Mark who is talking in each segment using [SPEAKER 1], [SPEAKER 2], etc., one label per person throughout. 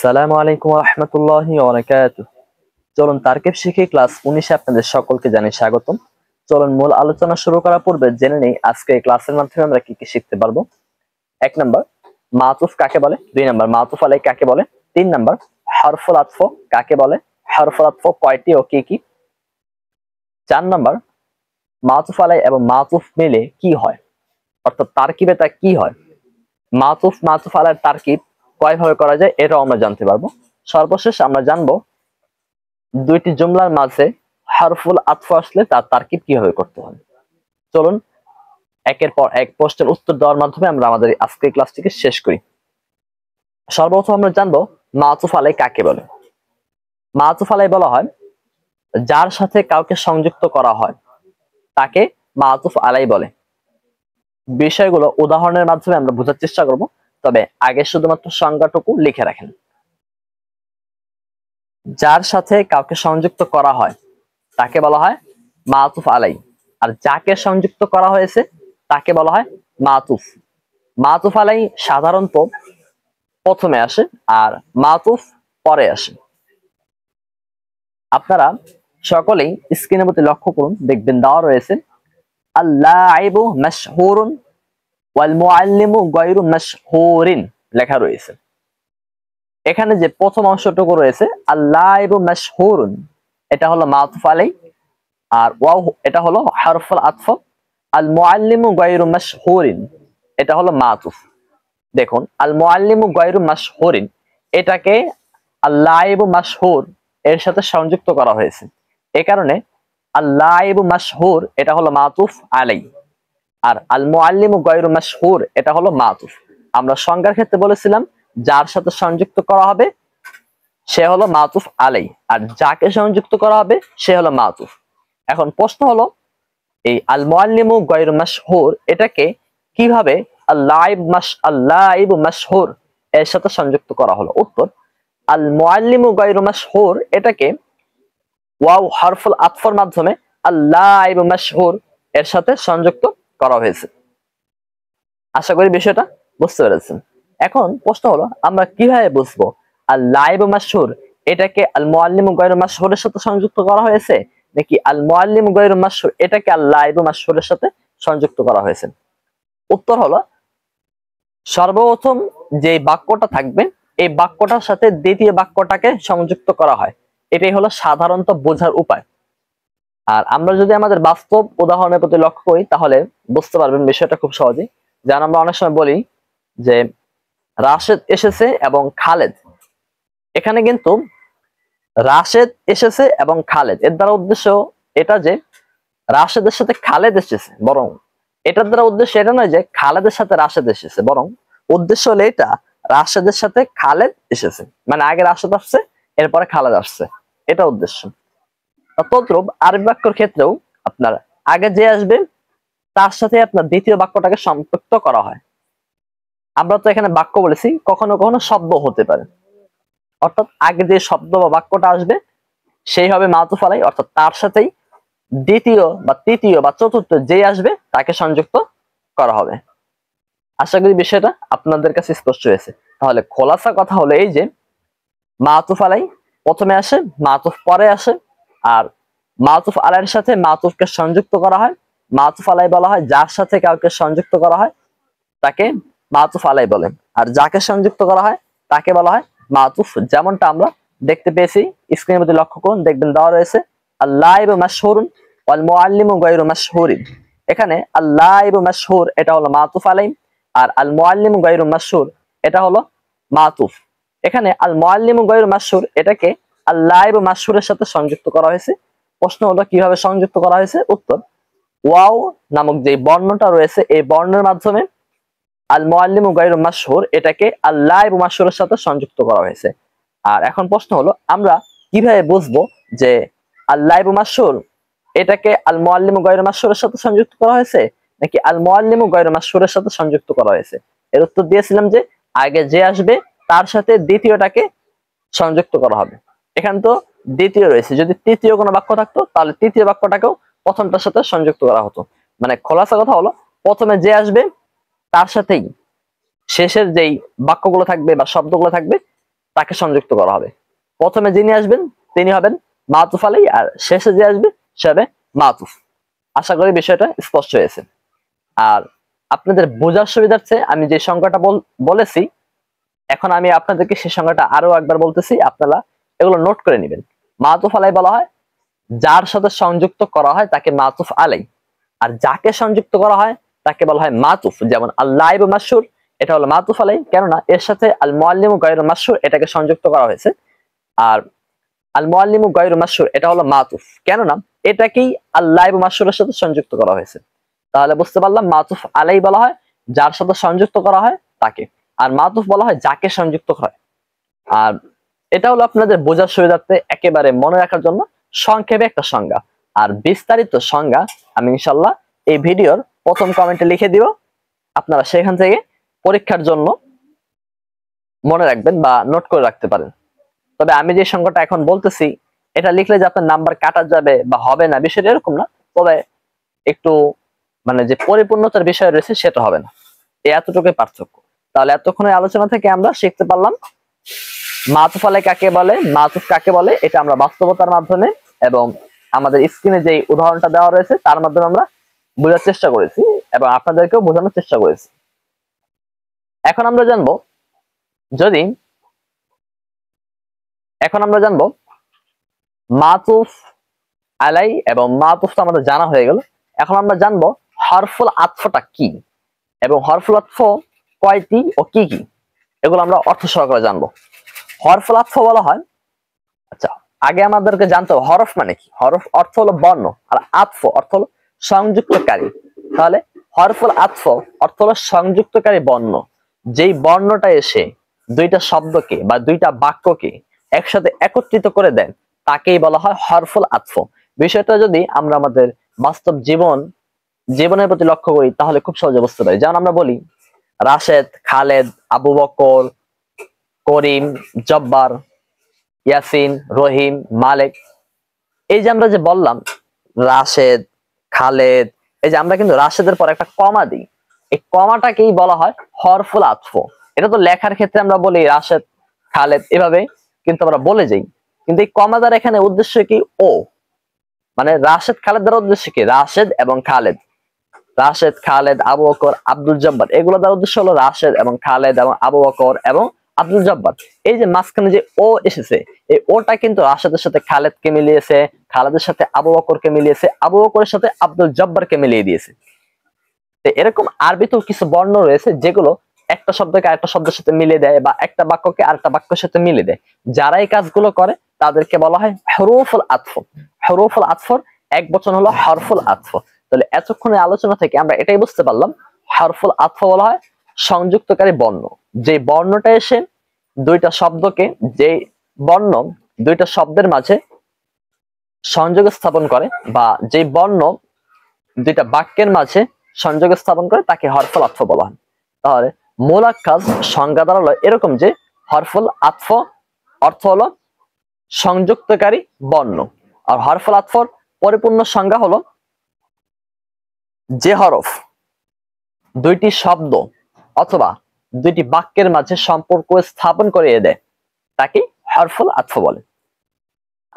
[SPEAKER 1] আসসালামু আলাইকুম ওয়া রাহমাতুল্লাহি ওয়া বারাকাতুহু। চলুন তারকিব শিখি ক্লাস 19 আপনাদের সকলকে জানাই স্বাগতম। চলুন মূল আলোচনা শুরু করার পূর্বে জেনে নেই আজকে এই ক্লাসের মাধ্যমে আমরা কি কি শিখতে পারবো। 1 নাম্বার মাতুফ কাকে বলে, 2 নাম্বার মাতুফ আলাই কাকে বলে, 3 নাম্বার হরফুল আতফ কাকে বলে, হরফুল আতফ কয়টি ও কি কি, 4 নাম্বার মাতুফ আলাই এবং মাতুফ মিলে কি হয়, অর্থাৎ তারকিবে তা কি হয়, মাতুফ আলাইয়ের তারকিব কয়ভাবে করা যায় এটাও আমরা জানতে পারবো। সর্বশেষ আমরা জানবো দুইটি জুমলার মাঝে হরফুল আতফ আসলে তার তারকিব কিভাবে করতে হয়। চলুন একের পর এক প্রশ্নের উত্তর দেওয়ার মাধ্যমে আমরা আমাদের আজকের ক্লাসটিকে শেষ করি। সর্বপ্রথম আমরা জানবো মাতুফ আলাই কাকে বলে। মাতুফ আলাই বলা হয় যার সাথে কাউকে সংযুক্ত করা হয় তাকে মাতুফ আলাই বলে। বিষয়গুলো উদাহরণের মাধ্যমে আমরা বোঝার চেষ্টা করব, তবে আগে শুধুমাত্র সংজ্ঞাটুকু লিখে রাখেন। যার সাথে কাউকে সংযুক্ত করা হয় তাকে বলা হয় মাতুফ আলাই, আর যাকে সংযুক্ত করা হয়েছে তাকে বলা হয় মাতুফ। মাতুফ আলাই সাধারণত প্রথমে আসে আর মাতুফ পরে আসে। আপনারা সকলেই স্ক্রিনের প্রতি লক্ষ্য করুন, দেখবেন দেওয়া রয়েছে আল-লাইবু মাশহুরুন ওয়াল মুআল্লিমু গায়রু মাশহুরিন লেখা রয়েছে। এখানে যে প্রথম অংশটুকু রয়েছে আল-লাইবু মাশহুরুন, এটা হলো মাতুফ আলাই, আর ওয়াও এটা হলো হরফুল আতফ। আল মুআল্লিমু গায়রু মাশহুরিন এটা হলো মাতুফ। দেখুন আল মুআল্লিমু গায়রু মাশহুরিন এটাকে আল-লাইবু মাশহুর এর সাথে সংযুক্ত করা হয়েছে, এই কারণে আল-লাইবু মাশহুর এটা হলো মাতুফ আলাই, আর আল মুআল্লিমু গায়রু মাশহুর এটা হলো মাতুফ। আমরা সংজ্ঞার ক্ষেত্রে বলেছিলাম যার সাথে সংযুক্ত করা হবে সে হলো মাতুফ আলাই, আর যাকে সংযুক্ত করা হবে সে হলো মাতুফ। এখন প্রশ্ন হলো এই আল মুআল্লিমু গায়রু মাশহুর এটাকে কিভাবে আল-লাইবু মাশহুর এর সাথে সংযুক্ত করা হলো। উত্তর, আল মুআল্লিমু গায়রু মাশহুর এটাকে ওয়াও হরফুল আতফের মাধ্যমে আল-লাইবু মাশহুর এর সাথে সংযুক্ত করা হয়েছে। আশা করি বিষয়টা বুঝতে পেরেছেন। এখন প্রশ্ন হলো আমরা কিভাবে বুঝবো আল-লাইবু মাশহুর এটাকে আল মুআল্লিমু গায়রু মাশহুরের সাথে সংযুক্ত করা হয়েছে নাকি আল মুআল্লিমু গায়রু মাশহুর এটাকে আল-লাইবু মাশহুরের সাথে সংযুক্ত করা হয়েছে। উত্তর হলো সর্বপ্রথম যে বাক্যটা থাকবে এই বাক্যটার সাথে দ্বিতীয় বাক্যটাকে সংযুক্ত করা হয়, এটাই হলো সাধারণত বোঝার উপায়। আর আমরা যদি আমাদের বাস্তব উদাহরণের প্রতি লক্ষ্য করি তাহলে বুঝতে পারবেন বিষয়টা খুব সহজেই। যেমন আমরা অনেক সময় বলি যে রাশেদ এসেছে এবং খালেদ, এখানে কিন্তু রাশেদ এসেছে এবং খালেদ এর দ্বারা উদ্দেশ্য এটা যে রাশেদের সাথে খালেদ এসেছে, বরং এটার দ্বারা উদ্দেশ্য এটা নয় যে খালেদের সাথে রাশেদ এসেছে, বরং উদ্দেশ্য হলো এটা রাশেদের সাথে খালেদ এসেছে, মানে আগে রাশেদ আসছে এরপরে খালেদ আসছে, এটা উদ্দেশ্য। তদ্রূপ আরবি বাক্যের ক্ষেত্রেও আপনার আগে যে আসবে তার সাথে আপনার দ্বিতীয় বাক্যটাকে সম্পৃক্ত করা হয়। আমরা তো এখানে বাক্য বলেছি, কখনো কখনো শব্দ হতে পারে, অর্থাৎ আগে যে শব্দ বা বাক্যটা আসবে সেই হবে মাতুফ আলাই, অর্থাৎ তার সাথেই দ্বিতীয় বা তৃতীয় বা চতুর্থ যে আসবে তাকে সংযুক্ত করা হবে। আশা করি বিষয়টা আপনাদের কাছে স্পষ্ট হয়েছে। তাহলে খোলাসা কথা হলো এই যে মাতুফ আলাই প্রথমে আসে, মাতুফ পরে আসে, আর মাতুফ আলাইয়ের সাথে মাতুফকে সংযুক্ত করা হয়। মাতুফ আলাই বলা হয় যার সাথে কাউকে সংযুক্ত করা হয় তাকে মাতুফ আলাই বলেন, আর যাকে সংযুক্ত করা হয় তাকে বলা হয় মাতুফ। যেমনটা আমরা দেখতে পেয়েছি, স্ক্রিনের প্রতি লক্ষ্য করুন, দেখবেন দেওয়া রয়েছে আল-লাইবু মাশহুরুন ওয়াল মুআল্লিমু গায়রু মাশহুরিন। এখানে আল-লাইবু মাশহুর এটা হলো মাতুফ আলাই, আর আল মুআল্লিমু গায়রু মাশহুর এটা হলো মাতুফ। এখানে আল মুআল্লিমু গায়রু মাশহুর এটাকে আল-লাইবু মাশহুরের সাথে সংযুক্ত করা হয়েছে। প্রশ্ন হলো কিভাবে সংযুক্ত করা হয়েছে। উত্তর, ওয়াও নামক যে বর্ণটা রয়েছে এই বর্ণের মাধ্যমে আল মুআল্লিমু গায়রু মাশহুর এটাকে আল-লাইবু মাশহুরের সাথে সংযুক্ত করা হয়েছে। আর এখন প্রশ্ন হলো আমরা কিভাবে বুঝবো যে আল-লাইবু মাশহুর এটাকে আল মুআল্লিমু গায়রু মাশহুরের সাথে সংযুক্ত করা হয়েছে নাকি আল মুআল্লিমু গায়রু মাশহুরের সাথে সংযুক্ত করা হয়েছে। এর উত্তর দিয়েছিলাম যে আগে যে আসবে তার সাথে দ্বিতীয়টাকে সংযুক্ত করা হবে। এখানে তো দ্বিতীয় রয়েছে, যদি তৃতীয় কোনো বাক্য থাকতো তাহলে তৃতীয় বাক্যটাকেও প্রথমটার সাথে সংযুক্ত করা হতো। মানে খোলাসা কথা হলো প্রথমে যে আসবে তার সাথেই শেষের যেই বাক্যগুলো থাকবে বা শব্দগুলো থাকবে তাকে সংযুক্ত করা হবে। প্রথমে যিনি আসবেন তিনি হবেন মাতুফ আলাই, আর শেষে যে আসবে সে হবে মাতুফ। আশা করি বিষয়টা স্পষ্ট হয়েছে। আর আপনাদের বোঝার সুবিধার্থে আমি যে সংখ্যাটা বলেছি, এখন আমি আপনাদেরকে সেই সংখ্যাটা আরো একবার বলতেছি, আপনারা এগুলো নোট করে নেবেন। মাতুফ আলাই বলা হয় যার সাথে সংযুক্ত করা হয় তাকে মাতুফ আলাই, আর যাকে সংযুক্ত করা হয় তাকে বলা হয় মাতুফ। যেমন আল-লাইবু মাশহুর, এটা হলো মাতুফ আলাই, কেননা এর সাথে আল মুআল্লিমু গায়রু মাশহুর এটাকে সংযুক্ত করা হয়েছে। আর আল মুআল্লিমু গায়রু মাশহুর এটা হলো মাতুফ, কেননা এটাকেই আল-লাইবু মাশহুরের সাথে সংযুক্ত করা হয়েছে। তাহলে বুঝতে পারলাম মাতুফ আলাই বলা হয় যার সাথে সংযুক্ত করা হয় তাকে, আর মাতুফ বলা হয় যাকে সংযুক্ত করা হয়। আর এটা হলো আপনাদের বোঝার সুবিধার্থে একেবারে মনে রাখার জন্য সংক্ষেপে একটা সংজ্ঞা। আর বিস্তারিত সংজ্ঞা আমি ইনশাল্লাহ এই ভিডিওর প্রথম কমেন্টে লিখে দিব, আপনারা সেখান থেকে পরীক্ষার জন্য মনে রাখবেন বা নোট করে রাখতে পারেন। তবে আমি যে সংখ্যাটা এখন বলতেছি এটা লিখলে যে আপনার নাম্বার কাটা যাবে বা হবে না, বিষয়টা এরকম না, তবে একটু মানে যে পরিপূর্ণতার বিষয় রয়েছে সেটা হবে না, এতটুকুই পার্থক্য। তাহলে এতক্ষণের আলোচনা থেকে আমরা শিখতে পারলাম মাতুফ আলাই কাকে বলে, মাতুফ কাকে বলে, এটা আমরা বাস্তবতার মাধ্যমে এবং আমাদের স্ক্রিনে যে উদাহরণটা দেওয়া রয়েছে তার মাধ্যমে আমরা বোঝার চেষ্টা করেছি এবং আপনাদেরকেও বোঝানোর চেষ্টা করেছি। এখন আমরা জানবো মাতুফ আলাই এবং মাতুফ তো আমাদের জানা হয়ে গেল। এখন আমরা জানবো হরফুল আতফটা কি এবং হরফুল আতফ কয়টি ও কি কি, এগুলো আমরা অর্থ সহকারে জানবো। হরফুল আতফ বলা হয়, আচ্ছা আগে আমাদেরকে জানতে হবে হরফ মানে কি। হরফ অর্থ হলো বর্ণ, আর আতফ অর্থ হলো সংযুক্তকারী। তাহলে হরফুল আতফ অর্থ হলো সংযুক্তকারী বর্ণ। যেই বর্ণটা এসে দুইটা শব্দকে বা দুইটা বাক্যকে একসাথে একত্রিত করে দেন তাকেই বলা হয় হরফুল আতফ। বিষয়টা যদি আমরা আমাদের বাস্তব জীবনের প্রতি লক্ষ্য করি তাহলে খুব সহজে বুঝতে পারি। যেমন আমরা বলি রাশেদ, খালেদ, আবু বকর, করিম, জব্বার, ইয়াসিন, রহিম, মালিক। এই যে আমরা যে বললাম রাশেদ, খালেদ, এই যে আমরা কিন্তু রাশেদের পর একটা কমা দিই, এই কমাটাকেই বলা হয় হরফুল আতফ। এটা তো লেখার ক্ষেত্রে আমরা বলি রাশেদ, খালেদ এভাবে কিন্তু আমরা বলে যাই, কিন্তু এই কমা দ্বারা এখানে উদ্দেশ্য কি? ও মানে রাশেদ খালেদ দ্বারা উদ্দেশ্য কি? রাশেদ এবং খালেদ, রাশেদ, খালেদ, আবু বকর, আব্দুল জব্বার, এগুলো দ্বারা উদ্দেশ্য হলো রাশেদ এবং খালেদ এবং আবু বকর এবং আব্দুল জব্বার। এই যে মাঝখানে যে ও এসেছে, এই ওটা কিন্তু রাশেদের সাথে খালেদকে মিলিয়েছে, খালেদের সাথে আবু বকরকে মিলিয়েছে, আবু বকরের সাথে আব্দুল জব্বারকে মিলিয়ে দিয়েছে। এরকম আরবিতেও কিছু বর্ণ রয়েছে যেগুলো একটা শব্দকে আরেকটা শব্দের সাথে মিলিয়ে দেয় বা একটা বাক্যকে আরেকটা বাক্যের সাথে মিলিয়ে দেয়। যারা এই কাজগুলো করে তাদেরকে বলা হয় হরফুল আতফ। হরফুল আতফর এক বচন হলো হরফুল আতফ। তাহলে এতক্ষণের আলোচনা থেকে আমরা এটাই বুঝতে পারলাম হরফুল আতফ বলা হয় সংযুক্তকারী বর্ণ। যে বর্ণটা এসে দুইটা শব্দকে, যে বর্ণ দুইটা শব্দের মাঝে সংযোগ স্থাপন করে বা যে বর্ণ দুইটা বাক্যের মাঝে সংযোগ স্থাপন করে তাকে হরফুল আতফ বলা হয়। তাহলে মুলাক্কাজ সংজ্ঞা দাঁড়ালো এরকম যে হরফুল আতফ অর্থ হলো সংযুক্তকারী বর্ণ, আর হরফুল আতফর পরিপূর্ণ সংজ্ঞা হলো যে হরফ দুইটি শব্দ অথবা দুইটি বাক্যের মাঝে সম্পর্ক স্থাপন করিয়ে দেয় তাকে হরফুল আতফ বলে।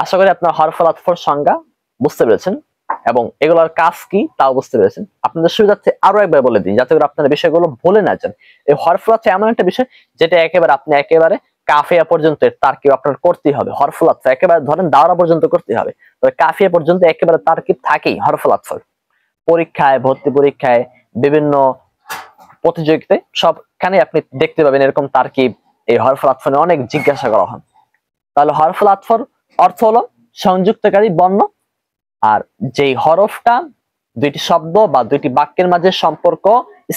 [SPEAKER 1] আশা করি আপনারা হরফুল আতফর সংজ্ঞা বুঝতে পেরেছেন এবং এগুলোর কাজ কি তাও বুঝতে পেরেছেন। আপনাদের সুবিধার্থে আরো একবার বলে দিন যাতে করে আপনারা বিষয়গুলো ভুলে না যান। এই হরফুল আতফ এমন একটা বিষয় যেটা একেবারে কাফিয়া পর্যন্ত তারকিব আপনার করতেই হবে। হরফুল আতফ একেবারে ধরেন দাওরা পর্যন্ত করতে হবে, তবে কাফিয়া পর্যন্ত একেবারে তারকিব থাকেই হরফুল আতফর। পরীক্ষায়, ভর্তি পরীক্ষায়, বিভিন্ন প্রতিযোগিতায় সবখানে আপনি দেখতে পাবেন এরকম তারকিব এই হরফুল আতফ নিয়ে অনেক জিজ্ঞাসা করা হয়। তাহলে হরফুল আতফর অর্থ হলো সংযুক্তকারী বর্ণ, আর যেই হরফটা দুইটি শব্দ বা দুইটি বাক্যের মাঝে সম্পর্ক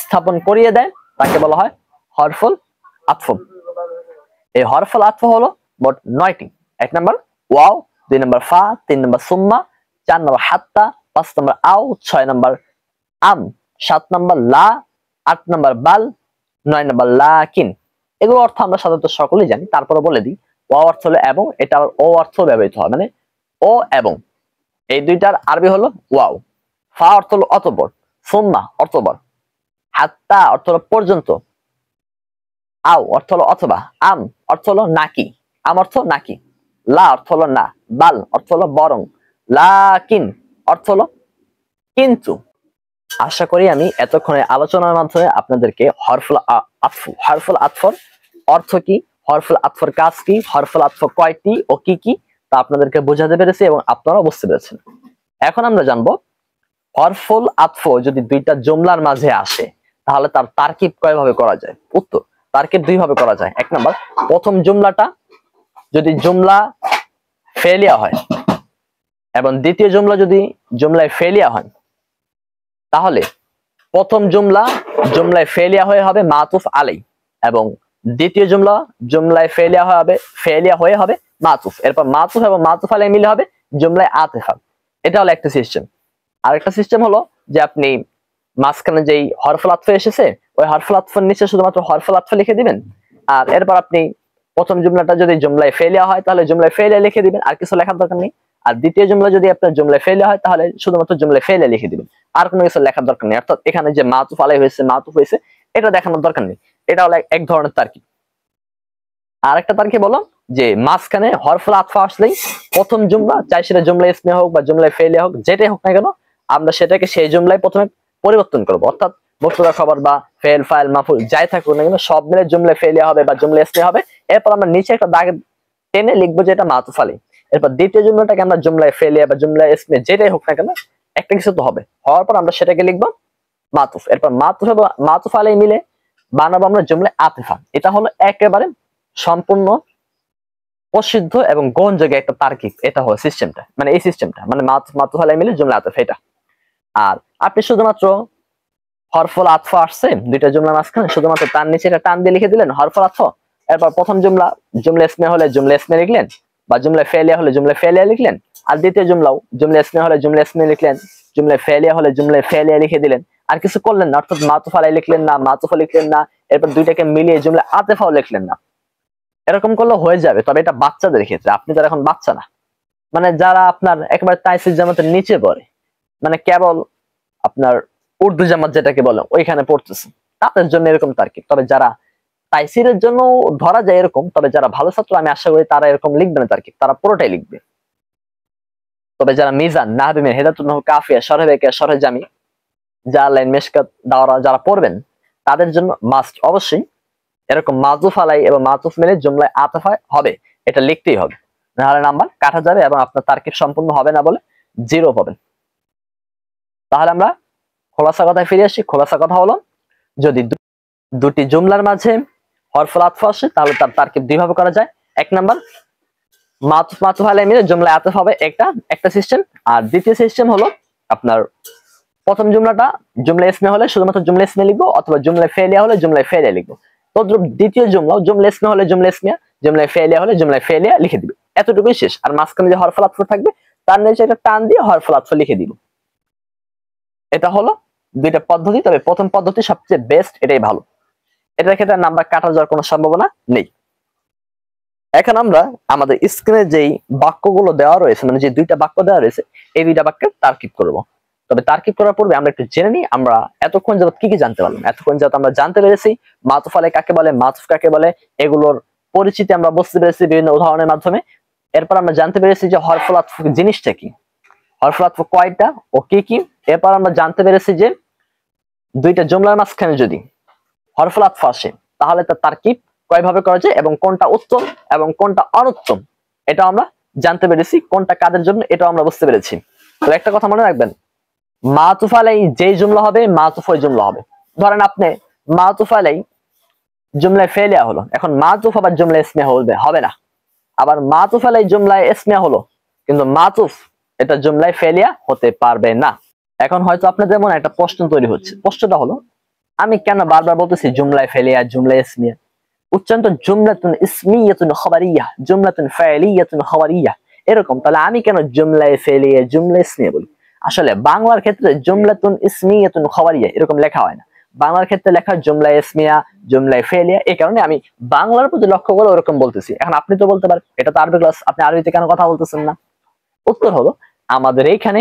[SPEAKER 1] স্থাপন করিয়ে দেয় তাকে বলা হয় হরফুল আতফ। এই হরফুল আতফ হলো মোট 9টি। 1 নম্বর ওয়াও, 2 নম্বর ফা, 3 নম্বর সুম্মা, 4 নম্বর হাত্তা, 5 নম্বর আও, 6 নম্বর আম, 7 নম্বর লা, 8 নম্বর বাল, 9 নম্বর লাকিন। এগুলো অর্থ আমরা সাধারণত সকলেই জানি, তারপরে বলে দিই। ওয়াও অর্থ হলো এবং, এটা আবার ও অর্থ ব্যবহৃত হয়, মানে ও এবং, এই দুইটার আরবি হলো ওয়াও। ফা অর্থ হলো অতঃপর, সুম্মা অতঃপর, হাত্তা অর্থ হলো পর্যন্ত, আও অর্থ হলো অথবা, আম অর্থ হলো নাকি, আম অর্থ নাকি, লা অর্থ হলো না, বাল অর্থ হলো বরং, লাকিন অর্থ হলো কিন্তু। আশা করি আমি এতক্ষণে আলোচনার মাধ্যমে আপনাদেরকে হরফুল আতফর অর্থ কি, হরফুল আতফর কাজ কি, হরফুল আতফ কয়টি ও কি কি তা আপনাদেরকে বোঝাতে পেরেছি এবং আপনারাও বুঝতে পেরেছেন। এখন আমরা জানবো হরফুল আতফ যদি দুইটা জুমলার মাঝে আসে তাহলে তার তারকিব কয়ভাবে করা যায়। উত্তর, তারকিব দুই ভাবে করা যায়। এক নাম্বার, প্রথম জুমলাটা যদি জুমলা ফেলিয়া হয় এবং দ্বিতীয় জুমলা যদি জুমলায় ফেলিয়া হয় তাহলে প্রথম জুমলায় ফেলিয়া হয়ে হবে মাতুফ আলাই এবং দ্বিতীয় জুমলায় ফেলিয়া হয়ে হবে মাতুফ। এরপর মাতুফ এবং মাতুফ আলাই মিলে হবে জুমলায় আতিফা। এটা হলো একটা সিস্টেম। আরেকটা সিস্টেম হলো যে আপনি মাঝখানে যেই হরফুল আতফ এসেছে ওই হরফুল আতফের নিচে শুধুমাত্র হরফুল আতফ লিখে দিবেন, আর এরপর আপনি প্রথম জুমলাটা যদি জুমলায় ফেলিয়া হয় তাহলে জুমলায় ফেলিয়া লিখে দিবেন, আর কিছু লেখার দরকার নেই। আর দ্বিতীয় জুমলা যদি আপনার জুমলায় ফেলিয়া হয় তাহলে শুধুমাত্র জুমলায় ফেলিয়া লিখে দিবেন, আর কোনো কিছু লেখার দরকার নেই। অর্থাৎ এখানে যে মাতুফ আলাই হয়েছে মাতুফ হয়েছে এটা দেখানোর দরকার নেই। এটা হলো এক ধরনের তারকিব। আর একটা তারকিব বলো যে মাঝখানে হরফুল আতফ আসলেই প্রথম জুমলা, চাই সেটা জুমলা ইসমিয়া হোক বা জুমলায় ফেলিয়া হোক, যেটাই হোক না কেন আমরা সেটাকে সেই জুমলায় প্রথমে পরিবর্তন করবো। অর্থাৎ মুবতাদা খবর বা ফেল ফাইল মাফুল যাই থাকুক না কেন সব মিলে জুমলায় ফেলিয়া হবে বা জুমলা ইসমিয়া হবে। এরপর আমরা নিচে একটা দাগ টেনে লিখবো যে এটা মাতুফ আলাই। এরপর দ্বিতীয় জুমলাটাকে আমরা জুমলায় ফেলিয়া বা জুমলায় ইসমিয়া যেটাই হোক না কেন একটা কিছু তো হবে, হওয়ার পর আমরা সেটাকে লিখবো মাতুফ। এরপর মাতুফ এবং মাতুফ আলাই মিলে বানাবো আমরা জুমলায় আতিফা। এটা হলো একেবারে সম্পূর্ণ প্রসিদ্ধ এবং গ্রহণযোগ্য একটা তার্কিক। এটা হলো সিস্টেমটা, মানে এই সিস্টেমটা মানে মাতুফ আলাই মিলে জুমলা আতিফা এটা। আর আপনি শুধুমাত্র হরফুল আতফ আসছে দুইটা জুমলার মাঝখানে শুধুমাত্র তার নিচে এটা টান দিয়ে লিখে দিলেন হরফুল আতফ। এরপর প্রথম জুমলা ইসমিয়া হলে জুমলা ইসমিয়া লিখলেন বা জুমলা ফেলিয়া হলে জুমলা ফেলিয়া লিখলেন, আর দ্বিতীয় জুমলাও জুমলা ইসমিয়া হলে জুমলা ইসমিয়া লিখলেন, জুমলা ফেলিয়া হলে জুমলা ফেলিয়া লিখে দিলেন, আর কিছু করলেন না। অর্থাৎ মাতুফ আলাই লিখলেন না, মাতুফ লিখলেন না, এরপর দুইটাকে মিলিয়ে জুমলা আতিফাও লিখলেন না। এরকম করলে হয়ে যাবে, তবে এটা বাচ্চাদের ক্ষেত্রে। আপনি তো এখন বাচ্চা না, মানে যারা আপনার একেবারে তাইসির জামাতের নিচে পড়ে, মানে কেবল আপনার উর্দু জামাত যেটাকে বলে ওইখানে পড়তেছে, তাদের জন্য এরকম তার্কিব। তবে যারা তাইসিরের জন্য ধরা যায় এরকম, তবে যারা ভালো ছাত্র আমি আশা করি তারা এরকম লিখবে না তার্কিব, তারা পুরোটাই লিখবে। তবে যারা মিজান, নাহবি, হেদাতুন নাহু, কাফিয়া, শরহে বেকিয়া, শরহে জামি, জালাইন, মিশকাত, দাওরা যারা পড়বেন তাদের জন্য মাস্ট অবশ্যই এরকম মাতুফ আলাই এবং মাতুফ মিলে জুমলায় আতিফা হবে, এটা লিখতেই হবে, নাহলে নাম্বার কাটা যাবে এবং আপনার তার্কিব সম্পূর্ণ হবে না বলে 0 পাবেন। তাহলে আমরা খোলাসা কথায় ফিরে আসি। খোলাসা কথা হলো যদি দুটি জুমলার মাঝে হরফুল আতফ আসে তাহলে তার তারকিব দুই ভাবে করা যায়। এক নাম্বার মাতুফ আলাই মিলে জুমলায় আতিফ হবে, একটা সিস্টেম। আর দ্বিতীয় সিস্টেম হলো আপনার প্রথম জুমলাটা জুমলা ইসমিয়া হলে শুধুমাত্র জুমলা ইসমিয়া লিখবো, অথবা জুমলায় ফেলিয়া হলে জুমলায় ফেলিয়া লিখবো। তদ্রুপ দ্বিতীয় জুমলাও জুমলা ইসমিয়া হলে জুমলা ইসমিয়া, জুমলায় ফেলিয়া হলে জুমলায় ফেলিয়া লিখে দিবে, এতটুকুই শেষ। আর মাঝখানে যে হরফুল আতফ থাকবে তার নিচে একটা টান দিয়ে হরফুল আতফ লিখে দিব। এটা হলো দুইটা পদ্ধতি, তবে প্রথম পদ্ধতি সবচেয়ে বেস্ট, এটাই ভালো। এটার ক্ষেত্রে নাম্বার কাটা যাওয়ার কোনো সম্ভাবনা নেই। এখন আমরা আমাদের স্ক্রিনে যেই বাক্যগুলো দেওয়া রয়েছে, মানে যে দুইটা বাক্য দেওয়া রয়েছে এই দুইটা বাক্যের তারকিব করব। তবে তারকিব করার পূর্বে আমরা একটু জেনে নিই আমরা এতক্ষণ যাবত কি কি জানতে পারলাম। এতক্ষণ যাবত আমরা জানতে পেরেছি মাতুফ আলাই কাকে বলে, মাতুফ কাকে বলে, এগুলোর পরিচিতি আমরা বুঝতে পেরেছি বিভিন্ন উদাহরণের মাধ্যমে। এরপর আমরা জানতে পেরেছি যে হরফুল আতফ জিনিসটা কি, হরফুল আতফ কয়টা ও কি কি। এরপর আমরা জানতে পেরেছি যে দুইটা জুমলার মাঝখানে যদি হরফুল আতফ আসে তাহলে তার তারকিব কয়ভাবে করা যায় এবং কোনটা উত্তম এবং কোনটা অনুত্তম এটা আমরা জানতে পেরেছি, কোনটা কাদের জন্য এটাও আমরা বুঝতে পেরেছি। তো একটা কথা মনে রাখবেন, মাতুফ আলাই যেই জুমলা হবে মাতুফ ওই জুমলা হবে। ধরেন আপনি মাতুফ আলাই জুমলায় ফেলিয়া হলো, এখন মাতুফ আবার জুমলা ইসমিয়া হবে না। আবার মাতুফ আলাই জুমলায় ইসমিয়া হলো কিন্তু মাতুফ এটা জুমলায় ফেলিয়া হতে পারবে না। এখন হয়তো আপনাদের মনে একটা প্রশ্ন তৈরি হচ্ছে, প্রশ্নটা হলো আমি কেন বারবার বলতেছি জুমলায় ফেলিয়া জুমলায় ইসমিয়া, উচ্চারণ তো জুমলাতুন ইসমিয়াতুন খবরিয়া, জুমলাতুন ফাইলিয়াতুন খবরিয়া এরকম, তাহলে আমি কেন জুমলায় ফেলিয়া জুমলা ইসমিয়া বলি? আসলে বাংলার ক্ষেত্রে জুমলাতুন ইসমিয়াতুন খবরিয়া এরকম লেখা হয় না, বাংলার ক্ষেত্রে লেখা জুমলা ইসমিয়া জুমলায় ফেলিয়া। এই কারণে আমি বাংলার প্রতি লক্ষ্য করে ওরকম বলতেছি। এখন আপনি তো বলতে পারেন এটা তো আরবি ক্লাস, আপনি আরবিতে কেন কথা বলতেছেন না? উত্তর হলো আমাদের এইখানে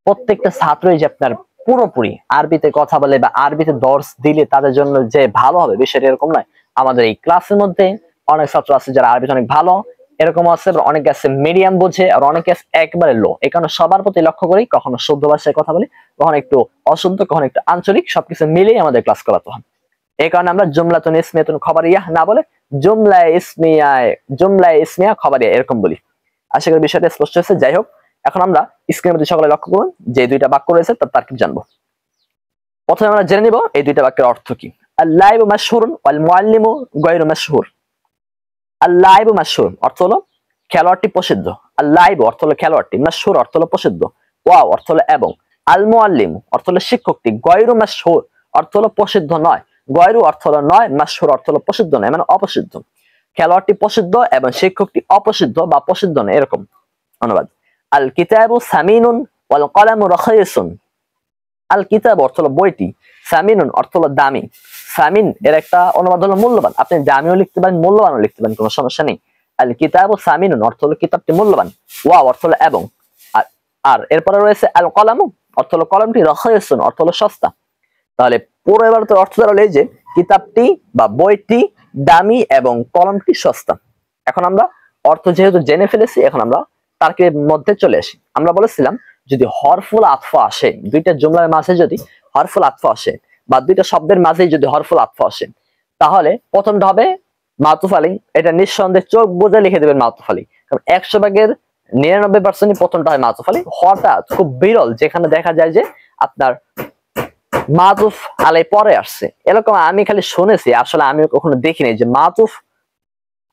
[SPEAKER 1] প্রত্যেকটা ছাত্রই যে আপনার পুরোপুরি আরবিতে কথা বলে বা আরবিতে দর্শ দিলে তাদের জন্য যে ভালো হবে বিষয়টা এরকম নয়। আমাদের এই ক্লাসের মধ্যে অনেক ছাত্র আছে যারা আরবিতে অনেক ভালো, এরকম আছে, অনেকে আছে মিডিয়াম বোঝে, আর অনেকে আছে একবারে লো। এই কারণে সবার প্রতি লক্ষ্য করি, কখনো শুদ্ধ ভাষায় কথা বলি, কখনো একটু অশুদ্ধ, কখনো একটু আঞ্চলিক, সবকিছু মিলিয়ে আমাদের ক্লাস করাতে হয়। এই কারণে আমরা জুমলাতুন ইসমিয়াতুন খবরিয়া না বলে জুমলায়ে ইসমিয়া খবরিয়া এরকম বলি। আশা করি বিষয়টা স্পষ্ট হয়েছে। যাই হোক, এখন আমরা স্ক্রিনের মধ্যে সকলে লক্ষ্য করুন যে দুইটা বাক্য রয়েছে তার তারকিব জানবো। প্রথমে আমরা জেনে নিব এই দুইটা বাক্যের অর্থ কি। আল-লাইবু মাশহুরুন ওয়াল মুআল্লিমু গায়রু মাশহুর। আল-লাইবু মাশহুর অর্থ হলো খেলোয়াড়টি প্রসিদ্ধ, আল-লাইবু অর্থ হলো খেলোয়াড়টি, মাশহুর অর্থ হলো প্রসিদ্ধ, ওয়াও অর্থ হলো এবং, আল-মুআল্লিমু অর্থ হলো শিক্ষকটি, গায়রু মাশহুর অর্থ হলো প্রসিদ্ধ নয়, গায়রু অর্থ হলো নয়, মাশহুর অর্থ হলো প্রসিদ্ধ নয়, মানে অপ্রসিদ্ধ। খেলোয়াড়টি প্রসিদ্ধ এবং শিক্ষকটি অপ্রসিদ্ধ বা প্রসিদ্ধ নয়, এরকম অনুবাদ। আল কিতাবু সামিনুন ওয়াল কলামু রাখিসুন। আল কিতাব অর্থ হলো বইটি, সামিনুন অর্থ হলো দামি। সামিন এর একটা অনুবাদ হলো মূল্যবান, আপনি দামিও লিখতে পারেন মূল্যবানও লিখতে পারেন, কোনো সমস্যা নেই। আল কিতাবু সামিনুন অর্থ হলো কিতাবটি মূল্যবান, ওয়াও অর্থ হলো এবং, আর এরপরে রয়েছে আল কলামু অর্থ হলো কলমটি, রাখিসুন অর্থ হলো সস্তা। তাহলে পুরো এবার তো অর্থ দাঁড়ালো এই যে কিতাবটি বা বইটি দামি এবং কলমটি সস্তা। এখন আমরা অর্থ যেহেতু জেনে ফেলেছি, এখন আমরা তার্কিবের মধ্যে চলে আসি। আমরা বলেছিলাম যদি হরফুল আতফা আসে, দুইটা জুমলার মাঝে যদি হরফুল আতফা আসে বা দুইটা শব্দের মাঝে যদি হরফুল আতফা আসে, তাহলে প্রথমটা হবে মাতুফ আলী। এটা নিঃসন্দেহে চোখ বুজে লিখে দেবেন মাতুফ আলী, কারণ 100 ভাগের 99% প্রথমটা হয় মাতুফ আলী। হঠাৎ খুব বিরল যেখানে দেখা যায় যে আপনার মাতুফ আলাই পরে আসছে, এরকম আমি খালি শুনেছি, আসলে আমি কখনো দেখিনি যে মাতুফ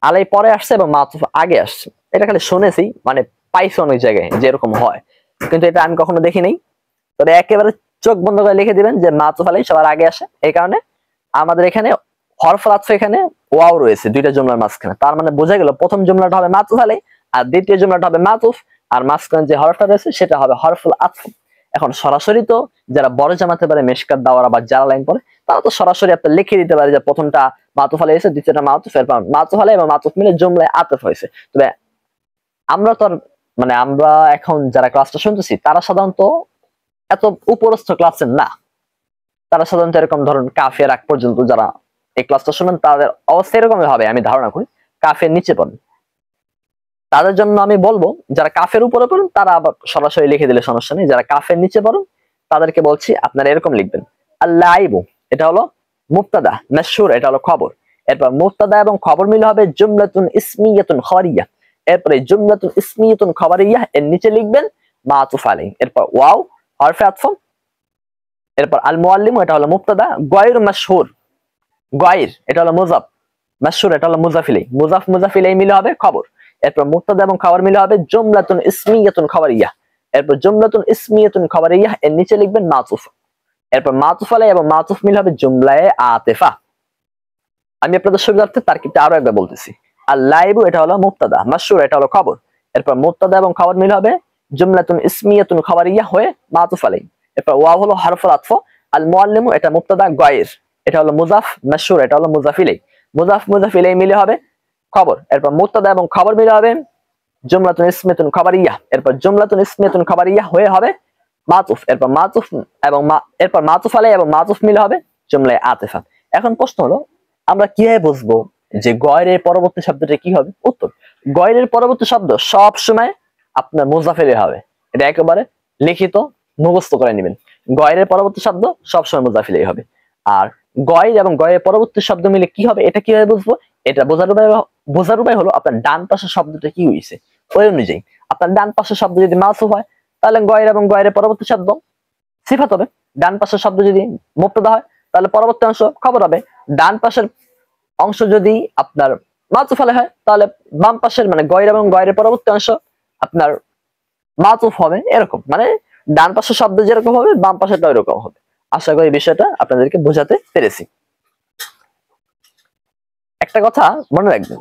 [SPEAKER 1] আলাই পরে আসছে এবং মাতুফ আগে আসছে। এটা খালি শুনেছি, মানে পাইছি অনেক জায়গায় যে এরকম হয়, কিন্তু এটা আমি কখনো দেখি নাই। তবে একেবারে চোখ বন্ধ করে লিখে দিবেন যে মাতুফ আলাই সবার আগে আসে। এই কারণে আমাদের এখানে হরফুল আতফ, এখানে ওয়াও রয়েছে দুইটা জুমলার মাঝখানে, তার মানে বোঝা গেল প্রথম জুমলাটা হবে মাতুফ আলাই আর দ্বিতীয় জুমলাটা হবে মাতুফ, আর মাঝখানে যে হরফটা রয়েছে সেটা হবে হরফুল আতফ। এখন সরাসরি তো যারা বড় জামাতে পারে, মেশকাত দাওয়ারা বা যারা লাইন পড়ে, তারা তো সরাসরি আপনি লিখে দিতে পারে যে প্রথমটা মাতুফ আলাই এসে, দ্বিতীয়টা মাতুফ, এরপর মাতুফ আলাই এবং মাতুফ মিলে জুমলায় আতফ হয়েছে। তবে আমরা তো মানে আমরা এখন যারা ক্লাসটা শুনতেছি তারা সাধারণত এত উপরস্থ ক্লাসের না, তারা সাধারণত এরকম ধরুন কাফের আগ পর্যন্ত যারা এই ক্লাসটা শুনেন তাদের অবস্থা এরকমই হবে আমি ধারণা করি, কাফের নিচে পড়েন। তাদের জন্য আমি বলবো যারা কাফের উপরে পড়েন তারা আবার সরাসরি লিখে দিলে সমস্যা নেই, যারা কাফের নিচে পড়েন তাদেরকে বলছি আপনারা এরকম লিখবেন। আল-লাইবু এটা হলো মুবতাদা, মাশহুর এটা হলো খবর, এরপর মুবতাদা এবং খবর মিলে হবে জুমলাতুন ইসমিয়াতুন খবরিয়া। এরপরে জুমলাতুন ইসমিয়াতুন খবরিয়া এর নিচে লিখবেন মাতুফ আলাইহি, এরপর ওয়াও হরফে আতফ, এরপর আল মুআল্লিমু এটা হলো মুবতাদা, গায়র মাশহুর গায়র এটা হলো মুযাফ, মাশহুর এটা হলো মুযাফ ইলাইহি, মুযাফ ইলাইহি মিলে হবে খবর। এরপর মুবতাদা এবং খবর মিলে হবে জুমলাতুন ইসমিয়াতুন খবরিয়া, এরপর জুমলাতুন ইসমিয়াতুন খবরিয়া এর নিচে লিখবেন মাতুফ, এরপর মাতুফ আলাইহি এবং মাতুফ মিলে হবে জুমলায়ে আতিফা। আমি আপনাদের সুবিধার্থে তারকিবটা আরো একবার বলতেছি। আল-লাইবু এটা হলো মুবতাদা, মাশহুর এটা হলো খবর, এরপর মুবতাদা এবং খবর মিলে হবে জুমলাতুন ইসমিয়াতুন খবরিয়া হয়ে মাতুফ আলাইহি, এরপর ওয়াও হলো হরফুল আতফ, আল মুআল্লিমু এটা মুবতাদা, গায়র এটা হলো মুযাফ, মাশহুর এটা হলো মুযাফ ইলাইহি, মুযাফ ইলাইহি মিলে হবে খবর, এরপর মুবতাদা এবং খবর মিলে হবে জুমলাতুন ইসমিয়াতুন খবরিয়া, এরপর জুমলাতুন ইসমিয়াতুন খবরিয়া হয়ে হবে মাতুফ, এরপর মাতুফ এবং এরপর মাতুফ আলাইহি এবং মাতুফ মিলে হবে জুমলায়ে আতিফা। এখন প্রশ্ন হলো আমরা কিভাবে বুঝবো যে গয়রের পরবর্তী শব্দটা কি হবে? উত্তর, গয়রের পরবর্তী শব্দ সব সময় আপনার মুযাফ ইলাইহি হবে, এটা একেবারে লিখিত মুখস্থ করে নেবেন। গয়রের পরবর্তী শব্দ সব সময় মুযাফ ইলাইহি হবে। আর গয়র এবং গয়রের পরবর্তী শব্দ মিলে কি হবে এটা কিভাবে বুঝবো? এটা বোঝার উপায় হলো আপনার ডান পাশের শব্দটা কি হয়েছে ওই অনুযায়ী। আপনার ডান পাশের শব্দ যদি মাসুফ হয় তাহলে গয়র এবং গয়রের পরবর্তী শব্দ সিফাত হবে। ডান পাশের শব্দ যদি মুবতাদা হয় তাহলে পরবর্তী অংশ খবর হবে। ডান পাশের অংশ যদি আপনার মাতুফ আলাইহি হয় তাহলে বাম পাশের মানে গয়র এবং গয়রের পরবর্তী অংশ আপনার মাতুফ হবে। এরকম মানে ডান পাশের শব্দ যেরকম হবে বাম পাশেরটা এরকম হবে। আশা করি বিষয়টা আপনাদেরকে বোঝাতে পেরেছি। একটা কথা মনে রাখবেন,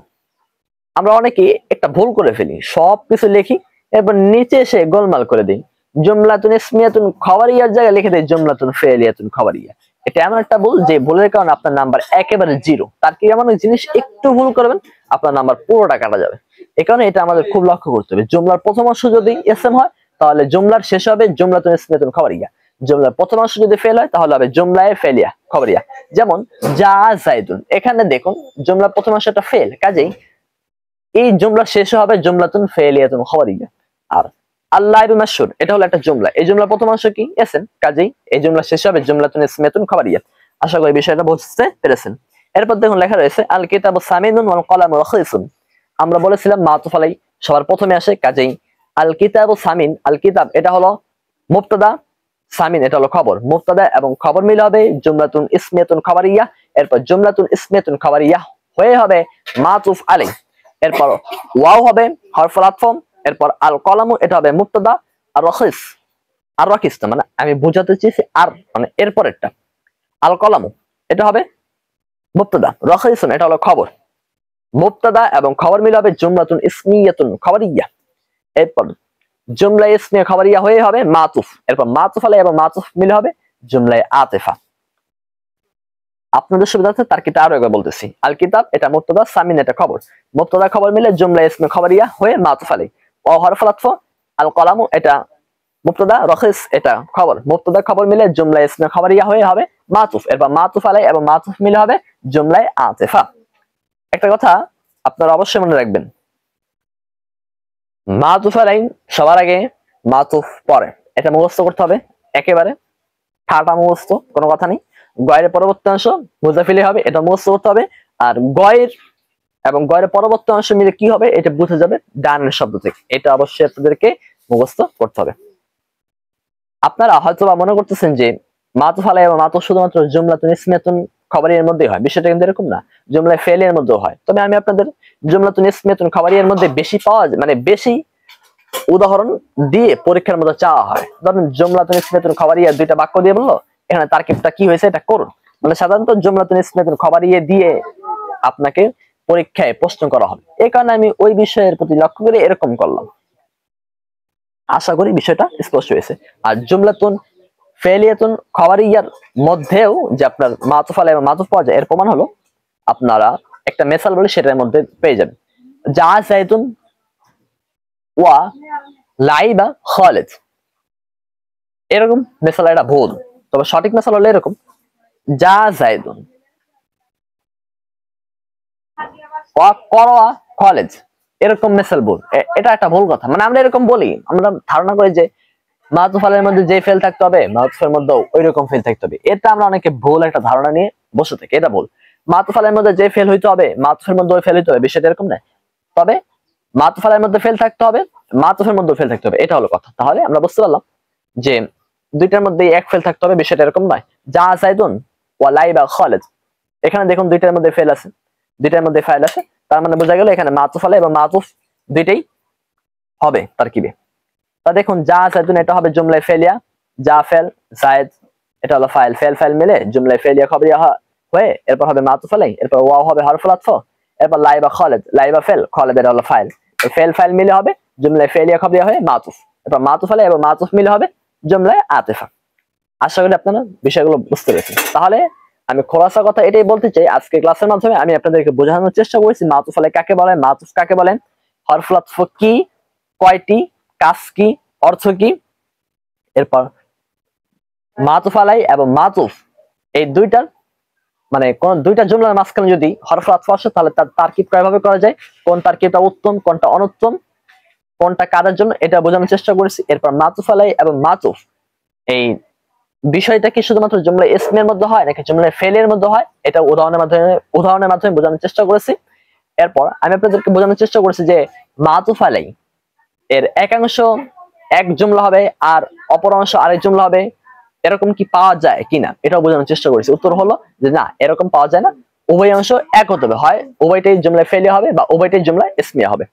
[SPEAKER 1] আমরা অনেকে একটা ভুল করে ফেলি, সবকিছু লিখি এরপর নিচে এসে গোলমাল করে দিই, জুমলাতুন ইসমিয়াতুন খবরিয়ার জায়গায় লিখে দেয় জুমলাতুন ফি'লিয়াতুন খবরিয়া। এটা এমন একটা ভুল যে ভুলের কারণে আপনার নাম্বার একেবারে জিরো। তার কি এমন জিনিস একটু ভুল করবেন আপনার নাম্বার পুরোটা কাটা যাবে। এই কারণে এটা আমাদের খুব লক্ষ্য করতে হবে। জুমলার প্রথম অংশ যদি ইসম হয় তাহলে জুমলার শেষ হবে জুমলাতুন ইসমিয়াতুন খবরিয়া, জুমলার প্রথম অংশ যদি ফেল হয় তাহলে হবে জুমলায়ে ফেলিয়া খবরিয়া। যেমন যা জাইদুন, এখানে দেখুন জুমলার প্রথম অংশটা ফেল, কাজেই এই জুমলা শেষ হবে জুমলাতুন ফেলিয়াতুন খবরিয়া। আর আল্লাহ মাশহুর, এটা হলো একটা জুমলা, এই জুমলার প্রথম অংশ কি ইসম, কাজেই এই জুমলা শেষ হবে জুমলাতুন ইসমিয়াতুন খবরিয়া। আশা করি বিষয়টা বুঝতে পেরেছেন। এরপর দেখুন লেখা রয়েছে আল কিতাবু সামিনুন ওয়াল কলামু রাখিসুন। আমরা বলেছিলাম মাতুফ আলাই সবার প্রথমে আসে, কাজেই আল কিতাবু সামিন, আল কিতাব এটা হলো মুবতাদা, সামিন এটা হলো খবর। মুবতাদা এবং খবর মিলে হবে জুমলাতুন ইসমিয়াতুন খবরিয়া। এরপর জুমলাতুন ইসমিয়াতুন খবরিয়া হয়ে হবে মাতুফ আলাই। এরপর ওয়াও হবে হরফুল আতফ। এরপর আল কলামু এটা হবে মুবতাদা। আর রাখিস, আর রাখিস না মানে আমি বোঝাতে চেয়েছি আর মানে এরপরেরটা আল কলামু এটা হবে মুবতাদা, রাখিসুন এটা হলো খবর। মুবতাদা এবং খবর মিলে হবে জুমলাতুন ইসমিয়াতুন খবরিয়া। এরপর জুমলা ইসমিয়া খবরিয়া হয়ে হবে মাতুফ। এরপর মাতুফ আলাই এবং মাতুফ মিলে হবে জুমলায়ে আতিফা। আপনাদের সুবিধার্থে তারকিবটা আরো একবার বলতেছি। আল কিতাব এটা মুবতাদা, সামিন এটা খবর। মুবতাদা খবর মিলে জুমলা ইসমিয়া খবরিয়া হয়ে মাতুফ আলাই। ওয়া হরফুল আতফ, আল কলামু এটা মুবতাদা, রাখিস এটা খবর। মুবতাদা খবর মিলে জুমলা ইসমিয়া খবরিয়া হয়ে হবে মাতুফ। এরপর মাতুফ আলাই এবং মাতুফ মিলে হবে জুমলায়ে আতিফা। একটা কথা আপনারা অবশ্যই মনে রাখবেন, মাতুফ আলাই সবার আগে মাতুফ পরে, এটা মুখস্থ করতে হবে একেবারে ঠাটা মুখস্থ, কোনো কথা নেই। গয়ের পরবর্তী অংশ মুজাফিলে হবে, এটা মুখস্থ করতে হবে। আর গয়ের এবং গয়ের পরবর্তী অংশ মিলে কি হবে এটা বুঝে যাবে ডানের শব্দ থেকে, এটা অবশ্যই আপনাদেরকে মুখস্থ করতে হবে। আপনারা হয়তো বা মনে করতেছেন যে মাতুফ আলাই এবং মাতুফ শুধুমাত্র জুমলাতুন ইসমিয়াতুন খবরিয়ার মধ্যেই হয়, বিষয়টা কিন্তু এরকম না, জুমলায়ে ফেলিয়ার মধ্যেও হয়। তবে আমি আপনাদের জুমলাতুন ইসমিয়াতুন খবরিয়ার মধ্যে বেশি পাওয়া যায় মানে বেশি উদাহরণ দিয়ে পরীক্ষার মধ্যে চাওয়া হয়। ধরেন জুমলাতুন ইসমিয়াতুন খবরিয়া দুইটা বাক্য দিয়ে বললো, এখানে তারকিবটা কি হয়েছে এটা করুন, মানে সাধারণত জুমলাতুন ইসমিয়াতুন খবরিয়া দিয়ে আপনাকে পরীক্ষায় প্রশ্ন করা হবে, এই কারণে আমি ওই বিষয়ের প্রতি লক্ষ্য করে এরকম করলাম। আশা করি বিষয়টা স্পষ্ট হয়েছে। আর জুমলাতুন ফেলিয়াতুন খবরিয়ার মধ্যেও যে আপনার মাতুফ আলাই এবং মাতুফ পাওয়া যায়, এর প্রমাণ হলো আপনারা একটা মেসাল বলে সেটার মধ্যে পেয়ে যাবেন। যা জাইতুন ওয়া লাইবা খালিদ, এরকম মেসাল এটা ভুল, তবে সঠিক মেসাল হলো এরকম যা জাইদুন ওয়া করওয়া খালিদ, এরকম মেসাল ভুল। এটা একটা ভুল কথা, মানে আমরা এরকম বলি, আমরা ধারণা করি যে মাতুফ আলাইয়ের মধ্যে যে ফেল থাকতে হবে মাতুফের মধ্যেও ওই রকম ফেল থাকতে হবে, এটা আমরা অনেকে ভুল একটা ধারণা নিয়ে বসে থাকি, এটা ভুল। মাতুফ আলাইয়ের মধ্যে যে ফেল হইতে হবে মাতুফের মধ্যে ওই ফেল হইতে হবে, বিষয়টা এরকম না। তবে মাতুফ আলাইয়ের মধ্যে ফেল থাকতে হবে মাতুফের মধ্যে ফেল থাকতে হবে, এটা হলো কথা। তাহলে আমরা বুঝতে পারলাম যে দুইটার মধ্যে এক ফেল থাকতে হবে, বিষয়টা এরকম নয়। যা জাইদুন ওয়া লাইবা খালিদ, এখানে দেখুন দুইটার মধ্যে ফেল আছে, দুইটার মধ্যে ফাইল আছে, তার মানে বোঝা গেল এখানে মাতুফ আলাই এবং মাতুফ দুইটাই হবে তারকিবে। তা দেখুন যা জাইদুন এটা হবে জুমলায়ে ফেলিয়া, যা ফেল জায়েদ এটা হলো ফাইল, ফেল ফাইল মিলে জুমলায়ে ফেলিয়া খবরিয়া হয়ে এরপর হবে মাতুফ আলাই, এরপর ওয়াও হবে হরফুল আতফ, এরপর লাইবা খালিদ, লাইবা ফেল খালিদ এটা হলো ফাইল, এই ফেল ফাইল মিলে হবে জুমলায়ে ফেলিয়া খবরিয়া হয়ে মাতুফ, এরপর মাতুফ আলাই এবং মাতুফ মিলে হবে জুমলায়ে আতিফা। আশা করি আপনারা বিষয়গুলো বুঝতে পেরেছেন। তাহলে আমি খোলাসা কথা এটাই বলতে চাই, আজকে ক্লাসের মাধ্যমে আমি আপনাদেরকে বোঝানোর চেষ্টা করেছি মাতুফ আলাই কাকে বলে, মাতুফ কাকে বলেন, হরফুল আতফ কি, কয়টি, কাজ কি, অর্থ কি। এরপর মাতুফ আলাই এবং মাতুফ এই দুইটার মানে কোন দুইটা জুমলার মাঝখানে যদি হরফুল আতফ আসে তাহলে তার তারকিব কিভাবে করা যায়, কোন তারকিবটা উত্তম কোনটা অনুত্তম, কোনটা কাদের জন্য, এটা বোঝানোর চেষ্টা করেছি। এরপর মাতুফ আলাই এবং মাতুফ এই বিষয়টা কি শুধুমাত্র জুমলা ইসমের মধ্যে হয় নাকি জুমলা ফেলের মধ্যে হয়, এটা উদাহরণের মাধ্যমে বোঝানোর চেষ্টা করেছি। এরপর আমি আপনাদেরকে বোঝানোর চেষ্টা করেছি যে মাতুফ আলাই এর একাংশ এক জুমলা হবে আর অপর অংশ আরেক জুমলা হবে, এরকম কি পাওয়া যায় কিনা এটাও বোঝানোর চেষ্টা করেছি। উত্তর হলো যে না, এরকম পাওয়া যায় না, উভয় অংশ এক হতে হবে, হয় উভয়টাই জুমলায় ফেলিয়া হবে বা উভয়টাই জুমলায় ইসমিয়া হবে।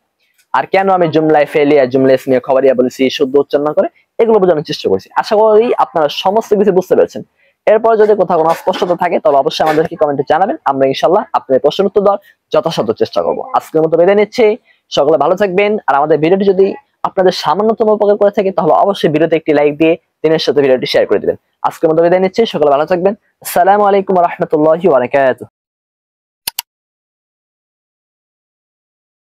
[SPEAKER 1] আর কেন আমি জুমলায় ফেলিয়া জুমলা ইসমিয়া খবরিয়া বলেছি শুদ্ধ উচ্চারণ করে, এগুলো বোঝানোর চেষ্টা করেছি। আশা করি আপনারা সমস্ত কিছু বুঝতে পেরেছেন। এরপর যদি কোথাও কোনো অস্পষ্টতা থাকে তাহলে অবশ্যই আমাদেরকে কমেন্টে জানাবেন, আমরা ইনশাআল্লাহ আপনাদের প্রশ্নের উত্তর দেওয়ার যথাসাধ্য চেষ্টা করব। আজকের মতো বিদায় নিচ্ছি, সকলে ভালো থাকবেন। আর আমাদের ভিডিওটি যদি আপনাদের সামান্যতম উপকার করে থাকে তাহলে অবশ্যই ভিডিওতে একটি লাইক দিয়ে দিনের সাথে ভিডিওটি শেয়ার করে দিবেন। আজকের মতো বিদায় নিচ্ছি, সকলে ভালো থাকবেন। আসসালামু আলাইকুম ওয়া রাহমাতুল্লাহি ওয়া বারাকাতুহু।